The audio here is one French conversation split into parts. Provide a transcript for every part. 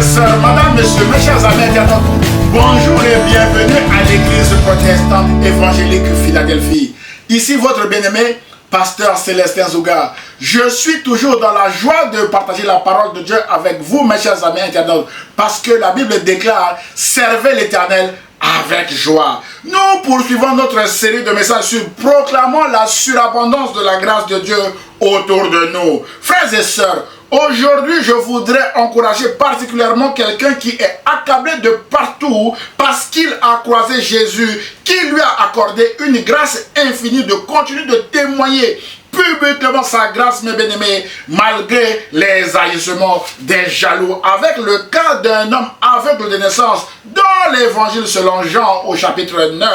sœurs, madame, messieurs, mes chers amis internautes, bonjour et bienvenue à l'église protestante évangélique Philadelphie. Ici votre bien-aimé, pasteur Célestin Zouga. Je suis toujours dans la joie de partager la parole de Dieu avec vous, mes chers amis internautes, parce que la Bible déclare, servez l'Éternel avec joie. Nous poursuivons notre série de messages sur proclamant la surabondance de la grâce de Dieu autour de nous. Frères et sœurs, aujourd'hui, je voudrais encourager particulièrement quelqu'un qui est accablé de partout parce qu'il a croisé Jésus, qui lui a accordé une grâce infinie de continuer de témoigner publiquement sa grâce, mes bien-aimés, malgré les agissements des jaloux. Avec le cas d'un homme aveugle de naissance dans l'évangile selon Jean au chapitre 9,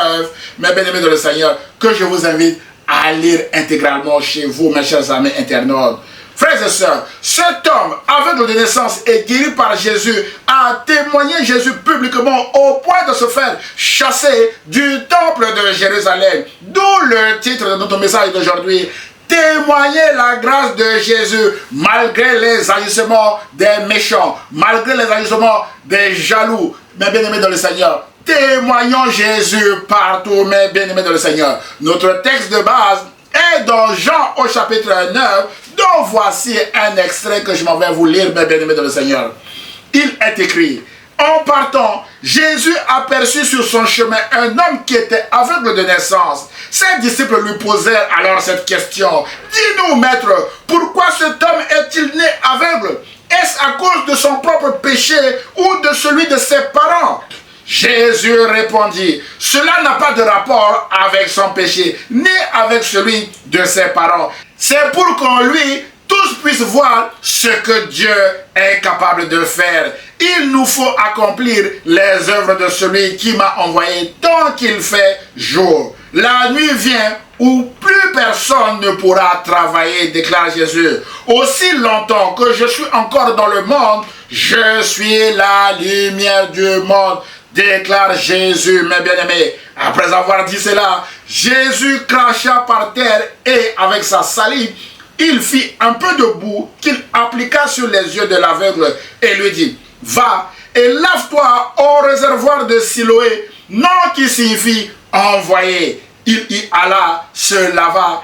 mes bien-aimés de le Seigneur, que je vous invite à lire intégralement chez vous, mes chers amis internautes. Frères et sœurs, cet homme aveugle de naissance et guéri par Jésus a témoigné Jésus publiquement au point de se faire chasser du temple de Jérusalem. D'où le titre de notre message d'aujourd'hui. Témoigner la grâce de Jésus malgré les agissements des méchants, malgré les agissements des jaloux. Mes bien-aimés dans le Seigneur, témoignons Jésus partout, mes bien-aimés dans le Seigneur. Notre texte de base est dans Jean au chapitre 9, dont voici un extrait que je m'en vais vous lire, mes bien-aimés dans le Seigneur. Il est écrit: en partant, Jésus aperçut sur son chemin un homme qui était aveugle de naissance. Ses disciples lui posèrent alors cette question: dis-nous, maître, pourquoi cet homme est-il né aveugle? Est-ce à cause de son propre péché ou de celui de ses parents? Jésus répondit: cela n'a pas de rapport avec son péché, ni avec celui de ses parents. C'est pour qu'en lui, tous puissent voir ce que Dieu est capable de faire. Il nous faut accomplir les œuvres de celui qui m'a envoyé tant qu'il fait jour. La nuit vient où plus personne ne pourra travailler, déclare Jésus. Aussi longtemps que je suis encore dans le monde, je suis la lumière du monde, déclare Jésus, mes bien-aimés. Après avoir dit cela, Jésus cracha par terre et avec sa salive, il fit un peu de boue qu'il appliqua sur les yeux de l'aveugle et lui dit: va et lave-toi au réservoir de Siloé, nom qui signifie envoyé. Il y alla, se lava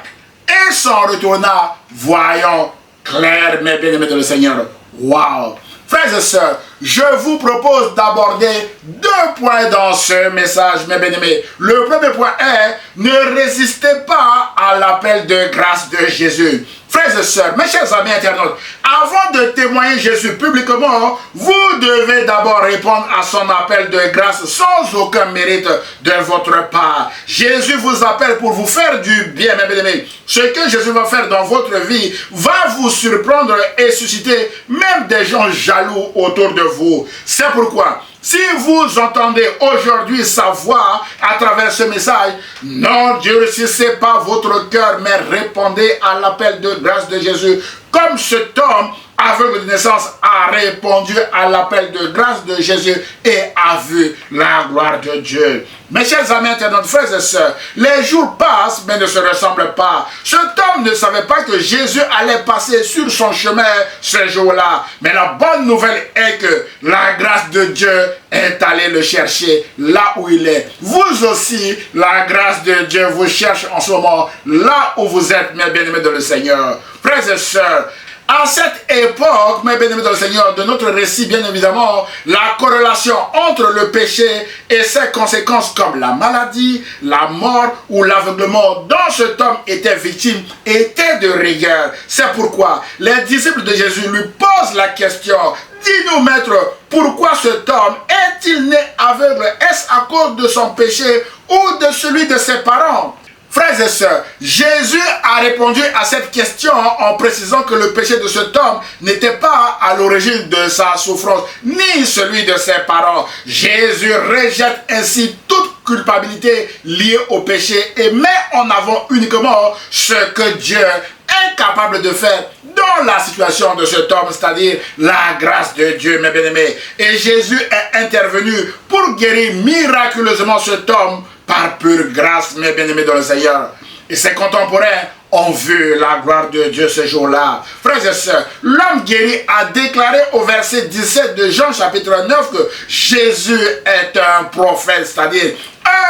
et s'en retourna, voyant clair, mes bien-aimés de le Seigneur. Waouh! Frères et sœurs, je vous propose d'aborder deux points dans ce message, mes bien-aimés. Le premier point est: ne résistez pas à l'appel de grâce de Jésus. Frères et sœurs, mes chers amis internautes, avant de témoigner Jésus publiquement, vous devez d'abord répondre à son appel de grâce sans aucun mérite de votre part. Jésus vous appelle pour vous faire du bien, mes bien-aimés. Ce que Jésus va faire dans votre vie va vous surprendre et susciter même des gens jaloux autour de vous. C'est pourquoi, si vous entendez aujourd'hui sa voix à travers ce message, n'endurcissez pas votre cœur, mais répondez à l'appel de grâce de Jésus, comme cet homme aveugle de naissance a répondu à l'appel de grâce de Jésus et a vu la gloire de Dieu. Mes chers amis internautes, frères et sœurs, les jours passent mais ne se ressemblent pas. Cet homme ne savait pas que Jésus allait passer sur son chemin ce jour-là. Mais la bonne nouvelle est que la grâce de Dieu est allée le chercher là où il est. Vous aussi, la grâce de Dieu vous cherche en ce moment là où vous êtes, mes bien-aimés dans le Seigneur. Frères et sœurs, à cette époque, mes bien-aimés dans le Seigneur, de notre récit, bien évidemment, la corrélation entre le péché et ses conséquences comme la maladie, la mort ou l'aveuglement dont cet homme était victime était de rigueur. C'est pourquoi les disciples de Jésus lui posent la question: dis-nous, maître, pourquoi cet homme est-il né aveugle? Est-ce à cause de son péché ou de celui de ses parents? Frères et sœurs, Jésus a répondu à cette question en précisant que le péché de cet homme n'était pas à l'origine de sa souffrance, ni celui de ses parents. Jésus rejette ainsi toute culpabilité liée au péché et met en avant uniquement ce que Dieu est capable de faire dans la situation de cet homme, c'est-à-dire la grâce de Dieu, mes bien-aimés. Et Jésus est intervenu pour guérir miraculeusement cet homme par pure grâce, mes bien-aimés dans le Seigneur. Et ses contemporains ont vu la gloire de Dieu ce jour-là. Frères et sœurs, l'homme guéri a déclaré au verset 17 de Jean chapitre 9 que Jésus est un prophète, c'est-à-dire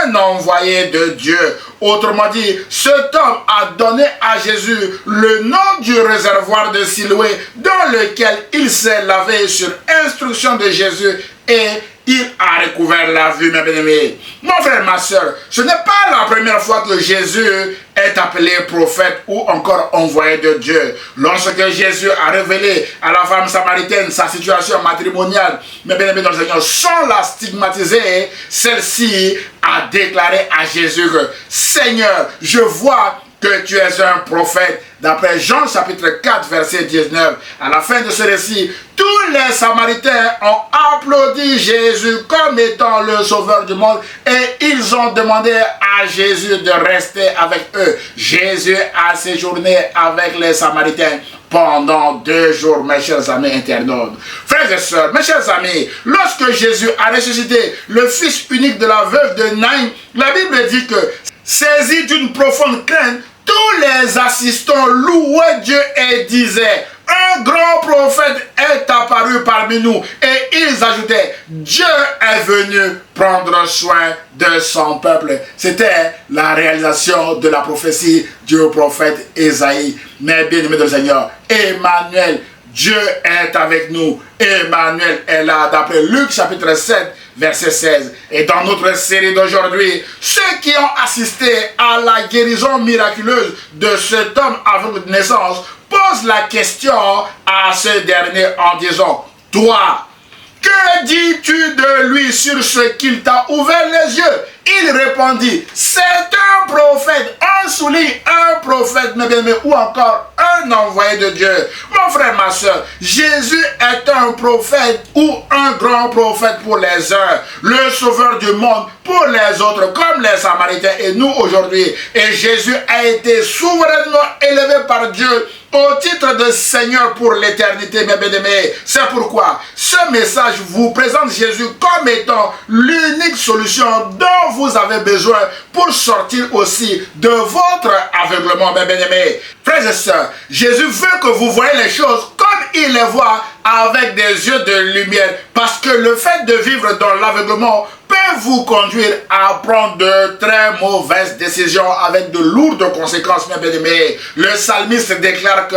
un envoyé de Dieu. Autrement dit, cet homme a donné à Jésus le nom du réservoir de Siloé dans lequel il s'est lavé sur instruction de Jésus et il a recouvert la vue, mes bien-aimés. Mon frère, ma soeur, ce n'est pas la première fois que Jésus est appelé prophète ou encore envoyé de Dieu. Lorsque Jésus a révélé à la femme samaritaine sa situation matrimoniale, mes bien-aimés dans le Seigneur, sans la stigmatiser, celle-ci a déclaré à Jésus que Seigneur, je vois que tu es un prophète. D'après Jean chapitre 4 verset 19, à la fin de ce récit, tous les Samaritains ont applaudi Jésus comme étant le sauveur du monde et ils ont demandé à Jésus de rester avec eux. Jésus a séjourné avec les Samaritains pendant 2 jours, mes chers amis internautes. Frères et sœurs, mes chers amis, lorsque Jésus a ressuscité le fils unique de la veuve de Naïm, la Bible dit que, saisi d'une profonde crainte, tous les assistants louaient Dieu et disaient, un grand prophète est apparu parmi nous. Et ils ajoutaient, Dieu est venu prendre soin de son peuple. C'était la réalisation de la prophétie du prophète Ésaïe. Mais bien aimé de Seigneur, Emmanuel, Dieu est avec nous. Emmanuel est là, d'après Luc chapitre 7, verset 16. Et dans notre série d'aujourd'hui, ceux qui ont assisté à la guérison miraculeuse de cet homme aveugle de naissance posent la question à ce dernier en disant, toi, que dis-tu de lui sur ce qu'il t'a ouvert les yeux? Il répondit, c'est un prophète, un souligne, un prophète, mes bien-aimés, ou encore un envoyé de Dieu. Mon frère, ma soeur, Jésus est un prophète ou un grand prophète pour les uns, le sauveur du monde pour les autres, comme les Samaritains et nous aujourd'hui. Et Jésus a été souverainement élevé par Dieu au titre de Seigneur pour l'éternité, mes bien-aimés. C'est pourquoi ce message vous présente Jésus comme étant l'unique solution dont vous avez besoin pour sortir aussi de votre aveuglement, mes bien-aimés. Frères et sœurs, Jésus veut que vous voyez les choses comme il les voit avec des yeux de lumière, parce que le fait de vivre dans l'aveuglement peut vous conduire à prendre de très mauvaises décisions avec de lourdes conséquences, mes bien-aimés. Le psalmiste déclare que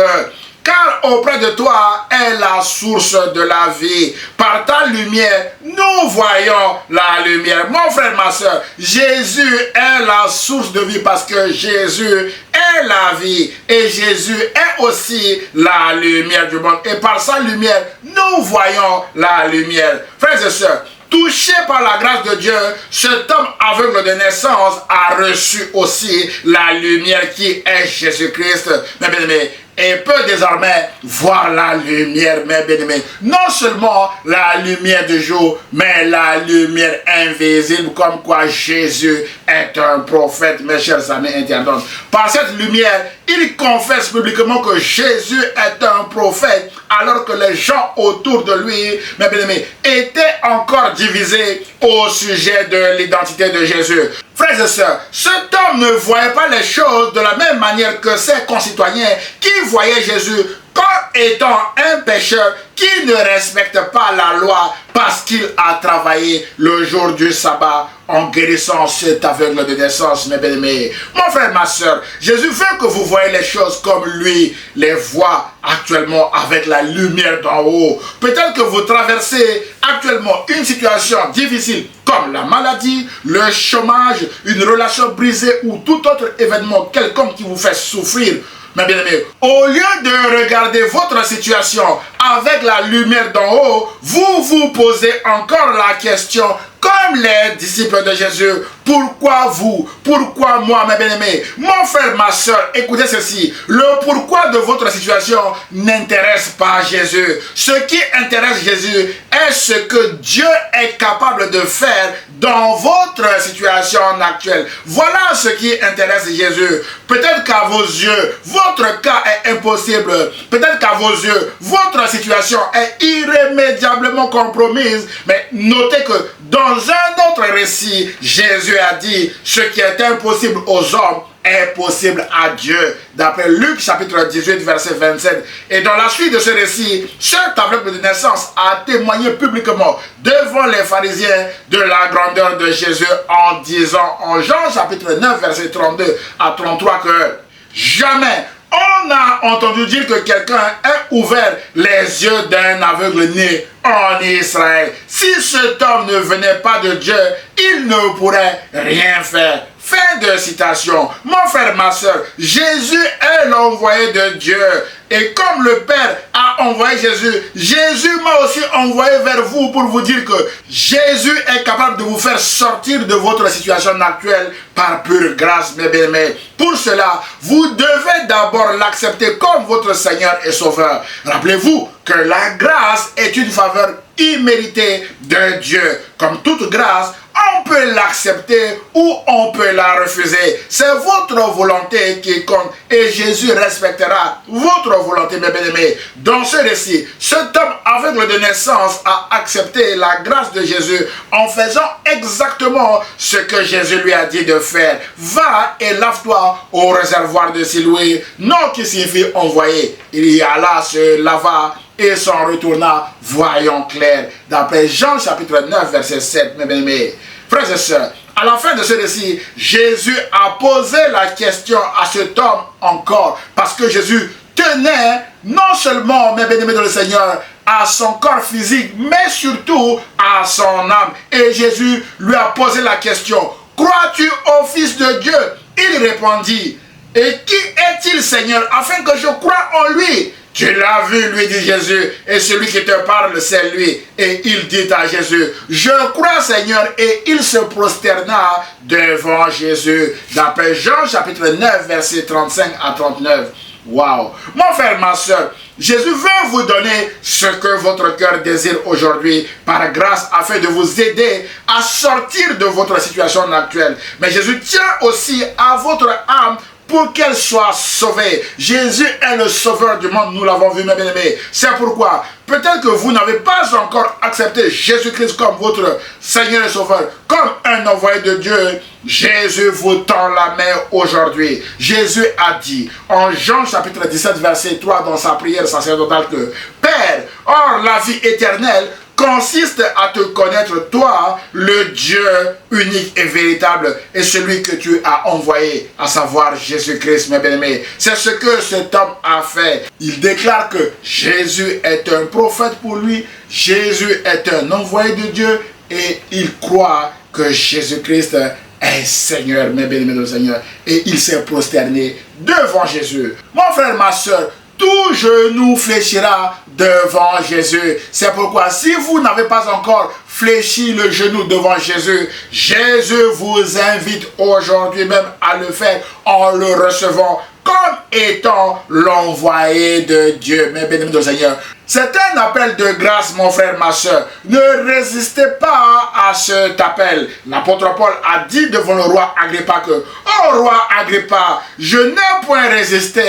car auprès de toi est la source de la vie. Par ta lumière, nous voyons la lumière. Mon frère, ma soeur, Jésus est la source de vie parce que Jésus est la vie. Et Jésus est aussi la lumière du monde. Et par sa lumière, nous voyons la lumière. Frères et sœurs, touché par la grâce de Dieu, cet homme aveugle de naissance a reçu aussi la lumière qui est Jésus-Christ. Mes bien-aimés, et peut désormais voir la lumière, mes bien-aimés. Non seulement la lumière du jour, mais la lumière invisible, comme quoi Jésus est un prophète, mes chers amis internautes. Par cette lumière, il confesse publiquement que Jésus est un prophète, alors que les gens autour de lui, mes bien-aimés, étaient encore divisés au sujet de l'identité de Jésus. Frères et sœurs, cet homme ne voyait pas les choses de la même manière que ses concitoyens qui voyaient Jésus comme étant un pécheur qui ne respecte pas la loi parce qu'il a travaillé le jour du sabbat en guérissant cet aveugle de naissance, mes bien-aimés. Mon frère, ma soeur, Jésus veut que vous voyez les choses comme lui les voit actuellement avec la lumière d'en haut. Peut-être que vous traversez actuellement une situation difficile comme la maladie, le chômage, une relation brisée ou tout autre événement quelconque qui vous fait souffrir. Mes bien-aimés, au lieu de regarder votre situation avec la lumière d'en haut, vous vous posez encore la question, comme les disciples de Jésus, pourquoi vous? Pourquoi moi, mes bien-aimés? Mon frère, ma soeur, écoutez ceci. Le pourquoi de votre situation n'intéresse pas Jésus. Ce qui intéresse Jésus est ce que Dieu est capable de faire dans votre situation actuelle. Voilà ce qui intéresse Jésus. Peut-être qu'à vos yeux, votre cas est impossible. Peut-être qu'à vos yeux, votre situation est irrémédiablement compromise. Mais notez que dans un autre récit, Jésus a dit, ce qui est impossible aux hommes est possible à Dieu. D'après Luc chapitre 18 verset 27. Et dans la suite de ce récit, cet aveugle de naissance a témoigné publiquement devant les pharisiens de la grandeur de Jésus en disant en Jean chapitre 9 verset 32 à 33 que jamais on a entendu dire que quelqu'un ait ouvert les yeux d'un aveugle né en Israël. Si cet homme ne venait pas de Dieu, il ne pourrait rien faire. Fin de citation. Mon frère, ma soeur, Jésus est l'envoyé de Dieu. Et comme le Père a envoyé Jésus, Jésus m'a aussi envoyé vers vous pour vous dire que Jésus est capable de vous faire sortir de votre situation actuelle par pure grâce, mes bien-aimés. Pour cela, vous devez d'abord l'accepter comme votre Seigneur et Sauveur. Rappelez-vous que la grâce est une faveur imméritée de Dieu. Comme toute grâce, on peut l'accepter ou on peut la refuser. C'est votre volonté qui compte et Jésus respectera votre volonté, mes bien-aimés. Dans ce récit, cet homme aveugle de naissance a accepté la grâce de Jésus en faisant exactement ce que Jésus lui a dit de faire. Va et lave-toi au réservoir de Siloué, nom qui signifie envoyé. Il y alla, se lava et s'en retourna, voyant clair. D'après Jean chapitre 9 verset 7, mes bien-aimés. Frères et sœurs, à la fin de ce récit, Jésus a posé la question à cet homme encore, parce que Jésus tenait non seulement, mes bien-aimés dans le Seigneur, à son corps physique, mais surtout à son âme. Et Jésus lui a posé la question, crois-tu au Fils de Dieu? Il répondit, et qui est-il, Seigneur, afin que je croie en lui? Tu l'as vu, lui dit Jésus, et celui qui te parle, c'est lui. Et il dit à Jésus, je crois, Seigneur, et il se prosterna devant Jésus. D'après Jean chapitre 9, versets 35 à 39. Waouh! Mon frère, ma soeur, Jésus veut vous donner ce que votre cœur désire aujourd'hui par grâce afin de vous aider à sortir de votre situation actuelle. Mais Jésus tient aussi à votre âme pour qu'elle soit sauvée. Jésus est le sauveur du monde, nous l'avons vu, mes bien-aimés. C'est pourquoi, peut-être que vous n'avez pas encore accepté Jésus-Christ comme votre Seigneur et Sauveur, comme un envoyé de Dieu. Jésus vous tend la main aujourd'hui. Jésus a dit, en Jean chapitre 17, verset 3, dans sa prière sacerdotale, que Père, or la vie éternelle consiste à te connaître, toi, le Dieu unique et véritable, et celui que tu as envoyé, à savoir Jésus-Christ, mes bien-aimés. C'est ce que cet homme a fait. Il déclare que Jésus est un prophète pour lui, Jésus est un envoyé de Dieu, et il croit que Jésus-Christ est Seigneur, mes bien-aimés de Seigneur. Et il s'est prosterné devant Jésus. Mon frère, ma soeur, tout genou fléchira devant Jésus. C'est pourquoi si vous n'avez pas encore fléchi le genou devant Jésus, Jésus vous invite aujourd'hui même à le faire en le recevant comme étant l'envoyé de Dieu. Mes bien-aimés du Seigneur, c'est un appel de grâce, mon frère, ma soeur. Ne résistez pas à cet appel. L'apôtre Paul a dit devant le roi Agrippa que, oh roi Agrippa, je n'ai point résisté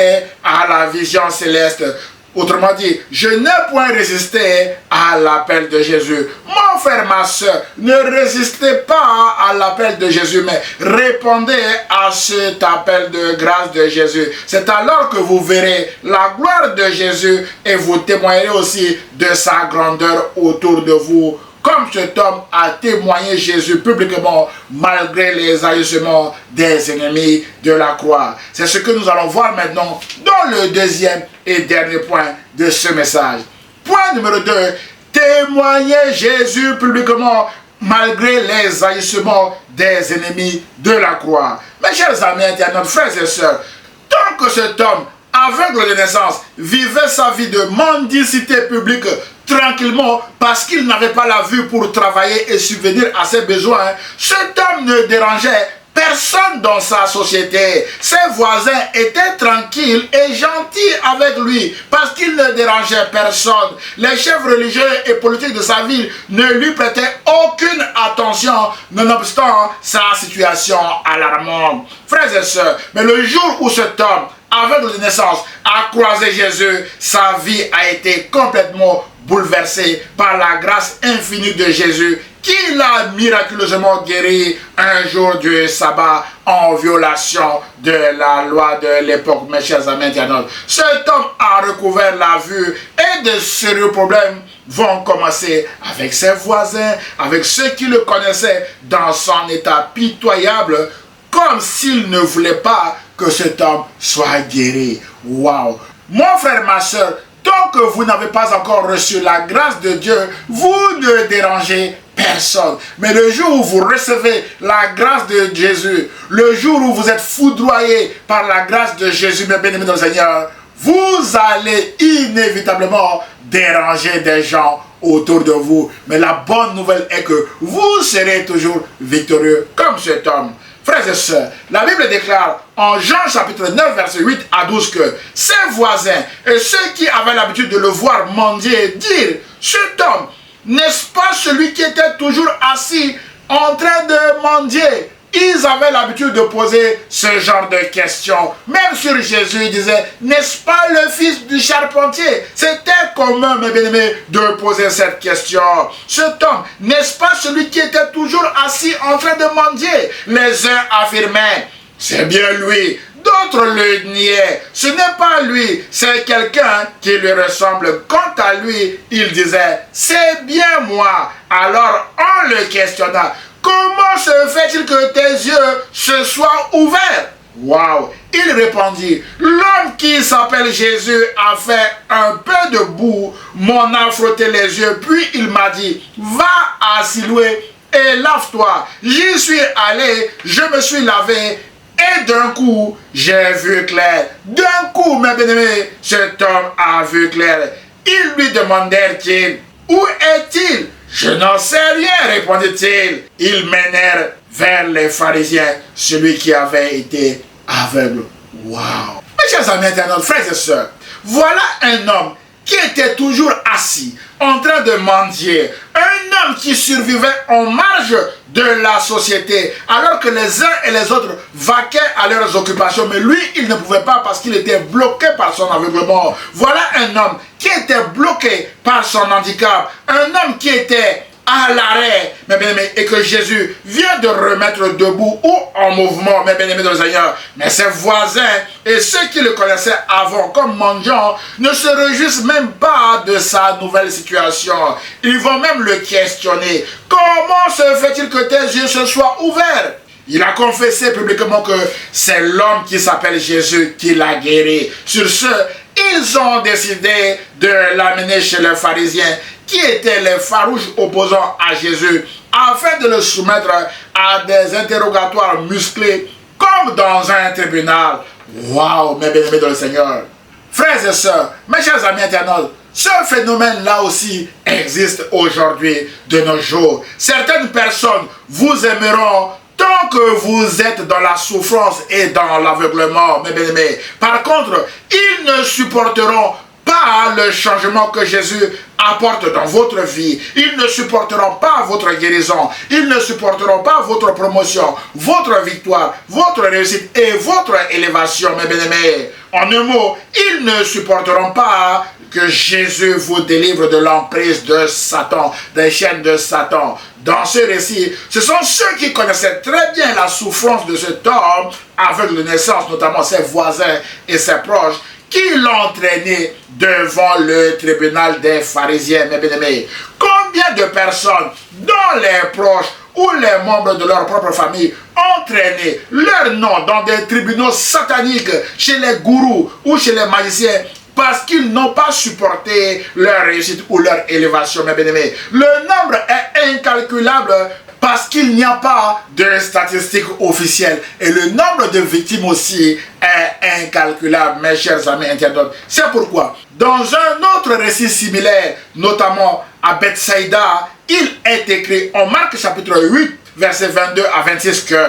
à la vision céleste. Autrement dit, je n'ai point résisté à l'appel de Jésus. Mon frère, ma soeur, ne résistez pas à l'appel de Jésus, mais répondez à cet appel de grâce de Jésus. C'est alors que vous verrez la gloire de Jésus et vous témoignerez aussi de sa grandeur autour de vous. Comme cet homme a témoigné Jésus publiquement malgré les agissements des ennemis de la croix. C'est ce que nous allons voir maintenant dans le deuxième et dernier point de ce message. Point numéro 2. Témoigner Jésus publiquement malgré les agissements des ennemis de la croix. Mes chers amis internautes, frères et sœurs, tant que cet homme aveugle de naissance vivait sa vie de mendicité publique tranquillement parce qu'il n'avait pas la vue pour travailler et subvenir à ses besoins, cet homme ne dérangeait personne dans sa société. Ses voisins étaient tranquilles et gentils avec lui parce qu'il ne dérangeait personne. Les chefs religieux et politiques de sa ville ne lui prêtaient aucune attention nonobstant sa situation alarmante. Frères et sœurs, mais le jour où cet homme aveugle de naissance a croisé Jésus, sa vie a été complètement bouleversé par la grâce infinie de Jésus qu'il a miraculeusement guéri un jour du sabbat en violation de la loi de l'époque, mes chers amis internautes. Cet homme a recouvert la vue et de sérieux problèmes vont commencer avec ses voisins, avec ceux qui le connaissaient dans son état pitoyable, comme s'il ne voulait pas que cet homme soit guéri. Waouh! Mon frère, ma soeur, tant que vous n'avez pas encore reçu la grâce de Dieu, vous ne dérangez personne. Mais le jour où vous recevez la grâce de Jésus, le jour où vous êtes foudroyé par la grâce de Jésus, mes bien-aimés dans le Seigneur, vous allez inévitablement déranger des gens autour de vous. Mais la bonne nouvelle est que vous serez toujours victorieux comme cet homme. Frères et sœurs, la Bible déclare en Jean chapitre 9 verset 8 à 12 que ses voisins et ceux qui avaient l'habitude de le voir mendier dirent: cet homme, n'est-ce pas celui qui était toujours assis en train de mendier? Ils avaient l'habitude de poser ce genre de questions. Même sur Jésus, ils disaient: n'est-ce pas le fils du charpentier? C'était commun, mes bien-aimés, de poser cette question. Cet homme, n'est-ce pas celui qui était toujours assis en train de mendier? Les uns affirmaient: c'est bien lui. D'autres le niaient. Ce n'est pas lui, c'est quelqu'un qui lui ressemble. Quant à lui, il disait: c'est bien moi. Alors on le questionna: comment se fait-il que tes yeux se soient ouverts? Waouh! Il répondit: l'homme qui s'appelle Jésus a fait un peu de boue, m'en a frotté les yeux, puis il m'a dit: va à Siloué et lave-toi. J'y suis allé, je me suis lavé, et d'un coup, j'ai vu clair. D'un coup, mes bien-aimés, cet homme a vu clair. Ils lui demandèrent-ils: où est-il? Je n'en sais rien, répondit-il. Ils menèrent vers les pharisiens celui qui avait été aveugle. Waouh! Mes chers amis internautes, frères et sœurs, voilà un homme qui était toujours assis, en train de mendier. Un homme qui survivait en marge de la société, alors que les uns et les autres vaquaient à leurs occupations. Mais lui, il ne pouvait pas parce qu'il était bloqué par son aveuglement. Voilà un homme qui était bloqué par son handicap. Un homme qui était à l'arrêt, mes bien-aimés, et que Jésus vient de remettre debout ou en mouvement, mes bien-aimés dans le Seigneur. Mais ses voisins et ceux qui le connaissaient avant comme mendiant ne se réjouissent même pas de sa nouvelle situation. Ils vont même le questionner. Comment se fait-il que tes yeux se soient ouverts? Il a confessé publiquement que c'est l'homme qui s'appelle Jésus qui l'a guéri. Sur ce, ils ont décidé de l'amener chez les pharisiens, qui étaient les farouches opposants à Jésus, afin de le soumettre à des interrogatoires musclés, comme dans un tribunal. Waouh, mes bien-aimés dans le Seigneur. Frères et sœurs, mes chers amis internautes, ce phénomène-là aussi existe aujourd'hui, de nos jours. Certaines personnes vous aimeront tant que vous êtes dans la souffrance et dans l'aveuglement, mes bien-aimés. Par contre, ils ne supporteront pas le changement que Jésus apporte dans votre vie. Ils ne supporteront pas votre guérison. Ils ne supporteront pas votre promotion, votre victoire, votre réussite et votre élévation, mes bien-aimés. En un mot, ils ne supporteront pas que Jésus vous délivre de l'emprise de Satan, des chaînes de Satan. Dans ce récit, ce sont ceux qui connaissaient très bien la souffrance de cet homme aveugle de naissance, notamment ses voisins et ses proches, qui l'ont traîné devant le tribunal des pharisiens, mes bien-aimés. Combien de personnes, dont les proches ou les membres de leur propre famille, ont traîné leur nom dans des tribunaux sataniques chez les gourous ou chez les magiciens, parce qu'ils n'ont pas supporté leur réussite ou leur élévation, mes bien-aimés. Le nombre est incalculable parce qu'il n'y a pas de statistiques officielles. Et le nombre de victimes aussi est incalculable, mes chers amis internautes. C'est pourquoi, dans un autre récit similaire, notamment à Bethsaïda, il est écrit en Marc chapitre 8, versets 22 à 26 que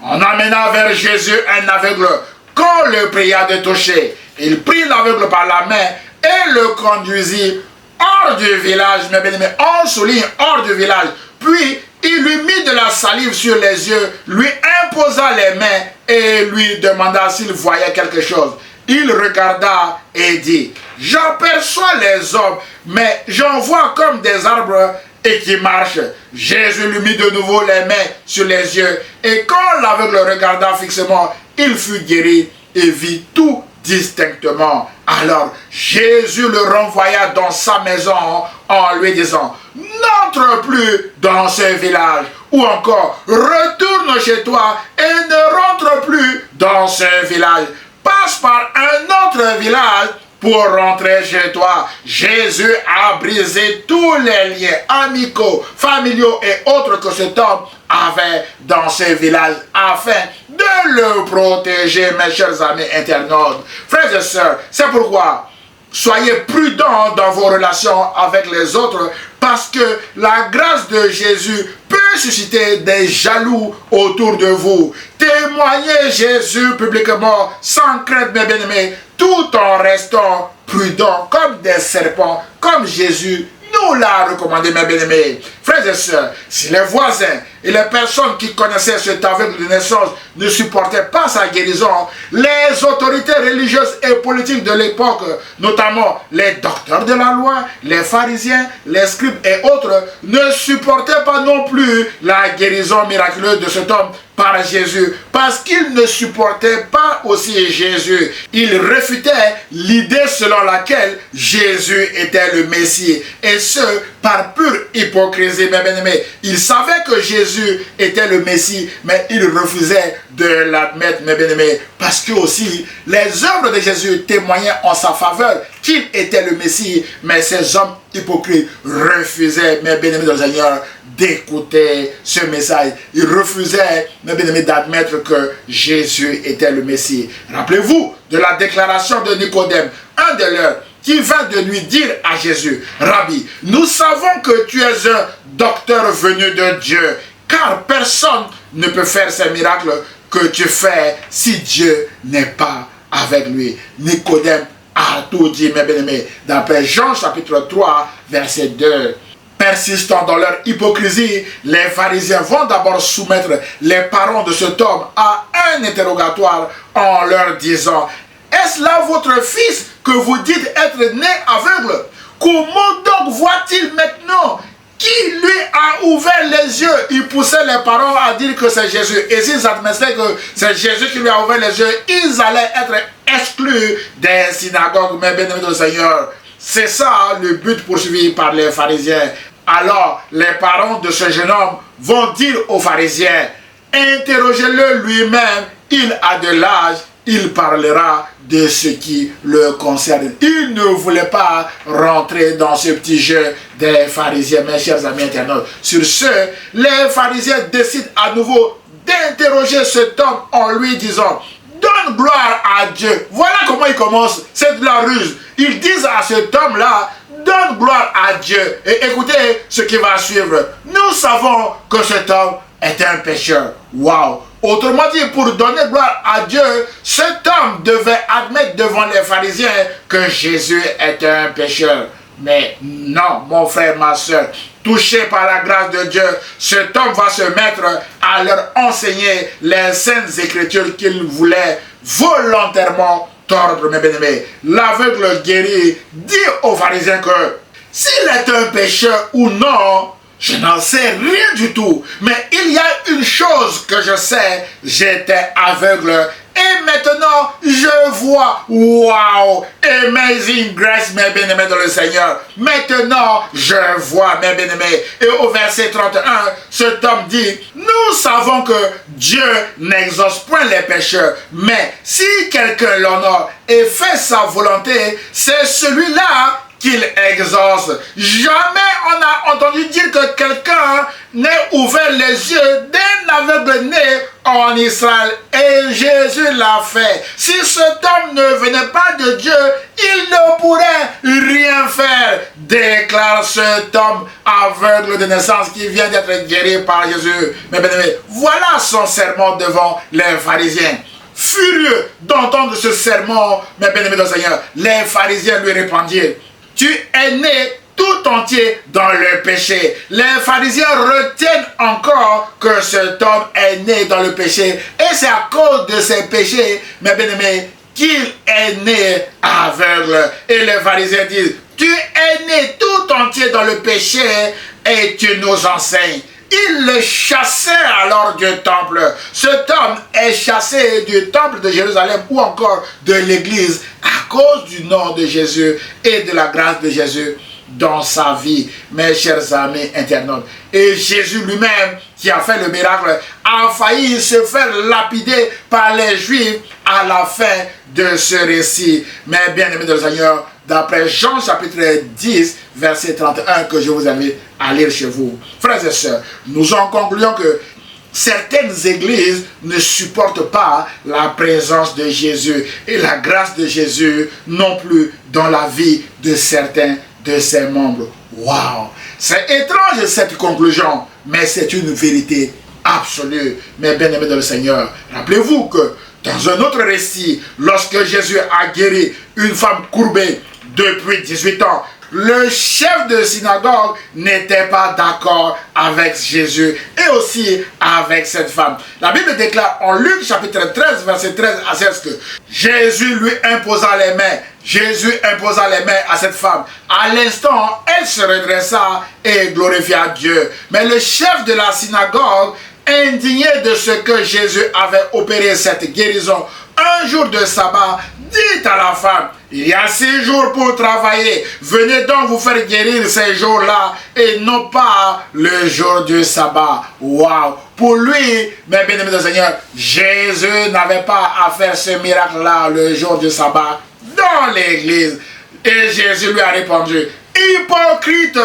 on amena vers Jésus un aveugle qu'on le pria de toucher. Il prit l'aveugle par la main et le conduisit hors du village, mes bien-aimés, en souligne hors du village. Puis il lui mit de la salive sur les yeux, lui imposa les mains et lui demanda s'il voyait quelque chose. Il regarda et dit: j'aperçois les hommes, mais j'en vois comme des arbres et qui marche. Jésus lui mit de nouveau les mains sur les yeux, et quand l'aveugle le regarda fixement, il fut guéri et vit tout distinctement. Alors Jésus le renvoya dans sa maison en lui disant: n'entre plus dans ce village, ou encore retourne chez toi et ne rentre plus dans ce village. Passe par un autre village pour rentrer chez toi. Jésus a brisé tous les liens amicaux, familiaux et autres que cet homme avait dans ce village afin de le protéger, mes chers amis internautes. Frères et sœurs, c'est pourquoi soyez prudents dans vos relations avec les autres, parce que la grâce de Jésus peut susciter des jaloux autour de vous. Témoignez Jésus publiquement, sans crainte, mes bien-aimés, tout en restant prudents comme des serpents, comme Jésus nous l'a recommandé, mes bien-aimés. Frères et sœurs, si les voisins et les personnes qui connaissaient cet aveugle de naissance ne supportaient pas sa guérison, les autorités religieuses et politiques de l'époque, notamment les docteurs de la loi, les pharisiens, les scribes et autres, ne supportaient pas non plus la guérison miraculeuse de cet homme par Jésus, parce qu'ils ne supportaient pas aussi Jésus. Ils réfutaient l'idée selon laquelle Jésus était le Messie, et ce, par pure hypocrisie, mes bien-aimés. Ils savaient que Jésus était le Messie, mais ils refusaient de l'admettre, mes bien-aimés, parce que aussi, les œuvres de Jésus témoignaient en sa faveur qu'il était le Messie, mais ces hommes hypocrites refusaient, mes bien-aimés dans le Seigneur, d'écouter ce message. Ils refusaient, mes bien-aimés, d'admettre que Jésus était le Messie. Rappelez-vous de la déclaration de Nicodème, un de leurs, qui vint de lui dire à Jésus: Rabbi, nous savons que tu es un docteur venu de Dieu, car personne ne peut faire ces miracles que tu fais si Dieu n'est pas avec lui. Nicodème a tout dit, mes bien-aimés, d'après Jean chapitre 3, verset 2. Persistant dans leur hypocrisie, les pharisiens vont d'abord soumettre les parents de cet homme à un interrogatoire en leur disant: est-ce là votre fils que vous dites être né aveugle? Comment donc voit-il maintenant? Qui lui a ouvert les yeux? Il poussait les parents à dire que c'est Jésus. Et s'ils admettaient que c'est Jésus qui lui a ouvert les yeux, ils allaient être exclus des synagogues, mes bien-aimés du Seigneur. C'est ça le but poursuivi par les pharisiens. Alors, les parents de ce jeune homme vont dire aux pharisiens: interrogez-le lui-même, il a de l'âge, il parlera de ce qui le concerne. Il ne voulait pas rentrer dans ce petit jeu des pharisiens, mes chers amis internautes. Sur ce, les pharisiens décident à nouveau d'interroger cet homme en lui disant: donne gloire à Dieu. Voilà comment ils commencent, c'est de la ruse. Ils disent à cet homme-là: donne gloire à Dieu. Et écoutez ce qui va suivre. Nous savons que cet homme est un pécheur. Waouh! Autrement dit, pour donner gloire à Dieu, cet homme devait admettre devant les pharisiens que Jésus est un pécheur. Mais non, mon frère, ma soeur, touché par la grâce de Dieu, cet homme va se mettre à leur enseigner les saintes écritures qu'il voulait volontairement tordre, mes bien-aimés. L'aveugle guéri dit aux pharisiens que s'il est un pécheur ou non, je n'en sais rien du tout. Mais il y a une chose que je sais: j'étais aveugle et maintenant je vois. Wow! Amazing grace, mes bien-aimés dans le Seigneur. Maintenant je vois, mes bien-aimés. Et au verset 31, cet homme dit: nous savons que Dieu n'exauce point les pécheurs, mais si quelqu'un l'honore et fait sa volonté, c'est celui-là qu'il exauce. Jamais on a entendu dire que quelqu'un n'ait ouvert les yeux d'un aveugle né en Israël. Et Jésus l'a fait. Si cet homme ne venait pas de Dieu, il ne pourrait rien faire, déclare cet homme aveugle de naissance qui vient d'être guéri par Jésus. Mais bien aimé, voilà son sermon devant les pharisiens. Furieux d'entendre ce sermon, mes bien-aimés dans le Seigneur, les pharisiens lui répondirent: tu es né tout entier dans le péché. Les pharisiens retiennent encore que cet homme est né dans le péché. Et c'est à cause de ses péchés, mes bien-aimés, qu'il est né aveugle. Et les pharisiens disent: tu es né tout entier dans le péché et tu nous enseignes. Il le chassait alors du temple. Cet homme est chassé du temple de Jérusalem ou encore de l'église à cause du nom de Jésus et de la grâce de Jésus dans sa vie, mes chers amis internautes. Et Jésus lui-même, qui a fait le miracle, a failli se faire lapider par les Juifs à la fin de ce récit. Mais bien aimés de le Seigneur, d'après Jean chapitre 10, verset 31, que je vous invite à lire chez vous. Frères et sœurs, nous en concluons que certaines églises ne supportent pas la présence de Jésus et la grâce de Jésus non plus dans la vie de certains de ses membres. Waouh! C'est étrange cette conclusion, mais c'est une vérité absolue. Mais bien aimés dans le Seigneur, rappelez-vous que dans un autre récit, lorsque Jésus a guéri une femme courbée depuis 18 ans, le chef de synagogue n'était pas d'accord avec Jésus et aussi avec cette femme. La Bible déclare en Luc chapitre 13, verset 13 à 16 que Jésus lui imposa les mains. Jésus imposa les mains à cette femme. À l'instant, elle se redressa et glorifia Dieu. Mais le chef de la synagogue, indigné de ce que Jésus avait opéré cette guérison un jour de sabbat, dit à la femme: il y a 6 jours pour travailler, venez donc vous faire guérir ces jours-là et non pas le jour du sabbat. Waouh! Pour lui, mes bien-aimés du Seigneur, Jésus n'avait pas à faire ce miracle-là le jour du sabbat dans l'église. Et Jésus lui a répondu: hypocrite!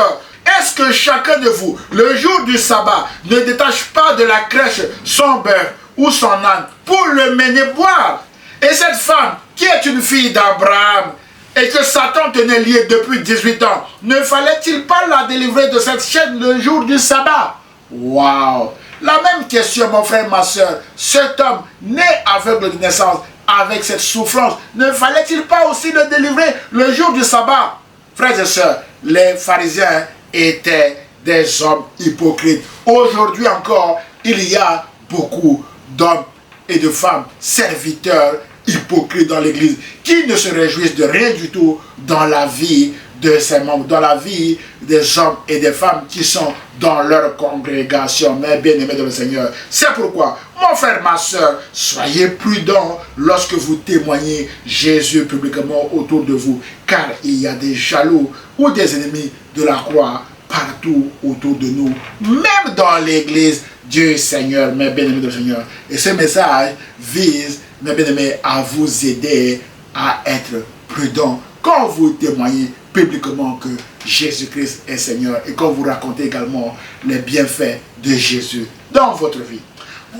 Est-ce que chacun de vous, le jour du sabbat, ne détache pas de la crèche son bœuf ou son âne pour le mener boire? Et cette femme, qui est une fille d'Abraham, et que Satan tenait liée depuis 18 ans, ne fallait-il pas la délivrer de cette chaîne le jour du sabbat? Waouh! La même question, mon frère, ma soeur. Cet homme, né aveugle de naissance, avec cette souffrance, ne fallait-il pas aussi le délivrer le jour du sabbat? Frères et sœurs, les pharisiens étaient des hommes hypocrites. Aujourd'hui encore, il y a beaucoup d'hommes et de femmes serviteurs hypocrites dans l'église qui ne se réjouissent de rien du tout dans la vie de ses membres, dans la vie des hommes et des femmes qui sont dans leur congrégation. Mais bien aimés dans le Seigneur, c'est pourquoi, mon frère, ma soeur, soyez prudents lorsque vous témoignez Jésus publiquement autour de vous, car il y a des jaloux ou des ennemis de la croix partout autour de nous, même dans l'église du Seigneur, mes bien-aimés du Seigneur. Et ce message vise, mes bien-aimés, à vous aider à être prudents quand vous témoignez publiquement que Jésus-Christ est Seigneur et quand vous racontez également les bienfaits de Jésus dans votre vie.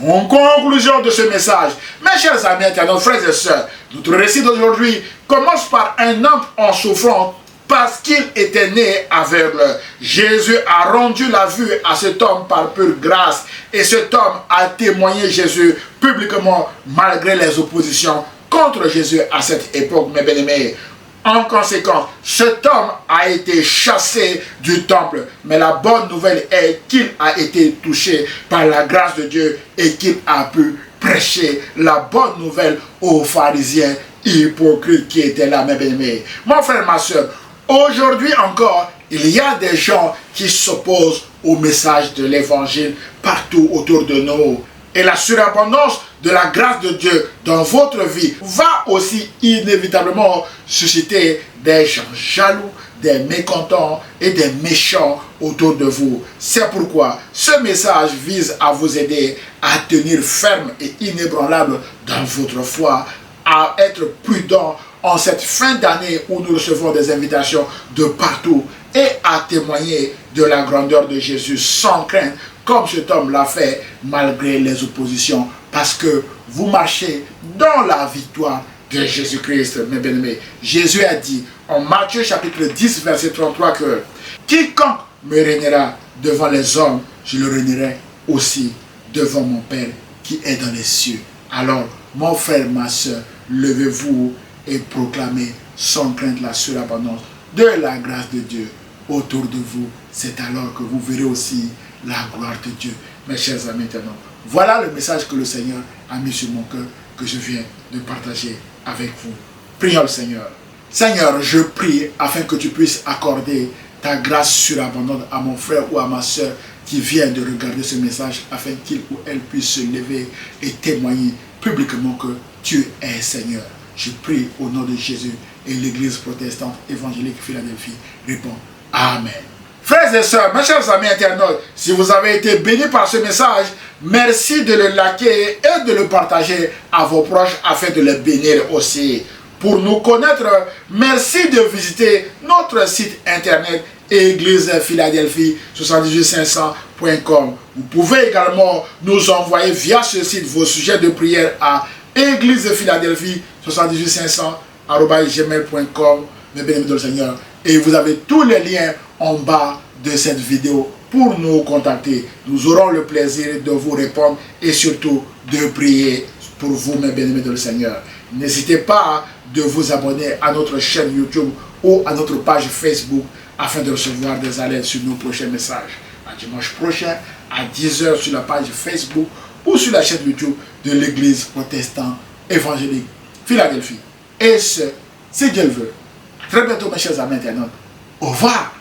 En conclusion de ce message, mes chers amis internautes, frères et sœurs, notre récit d'aujourd'hui commence par un homme en souffrance parce qu'il était né aveugle. Jésus a rendu la vue à cet homme par pure grâce et cet homme a témoigné Jésus publiquement malgré les oppositions contre Jésus à cette époque, mes bien-aimés. En conséquence, cet homme a été chassé du temple. Mais la bonne nouvelle est qu'il a été touché par la grâce de Dieu et qu'il a pu prêcher la bonne nouvelle aux pharisiens hypocrites qui étaient là, mes bien-aimés. Mon frère, ma soeur, aujourd'hui encore, il y a des gens qui s'opposent au message de l'évangile partout autour de nous. Et la surabondance de la grâce de Dieu dans votre vie va aussi inévitablement susciter des gens jaloux, des mécontents et des méchants autour de vous. C'est pourquoi ce message vise à vous aider à tenir ferme et inébranlable dans votre foi, à être prudent en cette fin d'année où nous recevons des invitations de partout et à témoigner de la grandeur de Jésus sans crainte, comme cet homme l'a fait malgré les oppositions, parce que vous marchez dans la victoire de Jésus-Christ, mes bien-aimés. Jésus a dit en Matthieu chapitre 10, verset 33 que quiconque me régnera devant les hommes, je le régnerai aussi devant mon Père qui est dans les cieux. Alors, mon frère, ma soeur, levez-vous et proclamez sans crainte la surabondance de la grâce de Dieu autour de vous. C'est alors que vous verrez aussi la gloire de Dieu. Mes chers amis internautes, voilà le message que le Seigneur a mis sur mon cœur, que je viens de partager avec vous. Prions le Seigneur. Seigneur, je prie afin que tu puisses accorder ta grâce surabondante à mon frère ou à ma soeur qui vient de regarder ce message afin qu'il ou elle puisse se lever et témoigner publiquement que Dieu est Seigneur. Je prie au nom de Jésus et l'Église protestante évangélique Philadelphie répond Amen. Frères et sœurs, mes chers amis internautes, si vous avez été bénis par ce message, merci de le liker et de le partager à vos proches afin de les bénir aussi. Pour nous connaître, merci de visiter notre site internet Église Philadelphie 78500.com. Vous pouvez également nous envoyer via ce site vos sujets de prière à Église Philadelphie 78500@gmail.com. Mes bien-aimés dans le Seigneur. Et vous avez tous les liens en bas de cette vidéo pour nous contacter. Nous aurons le plaisir de vous répondre et surtout de prier pour vous, mes bien-aimés dans le Seigneur. N'hésitez pas de vous abonner à notre chaîne YouTube ou à notre page Facebook afin de recevoir des alertes sur nos prochains messages. À dimanche prochain à 10 h sur la page Facebook ou sur la chaîne YouTube de l'Église protestante évangélique Philadelphie. Et ce, si Dieu le veut. Très bientôt, mes chers amis internautes. Au revoir.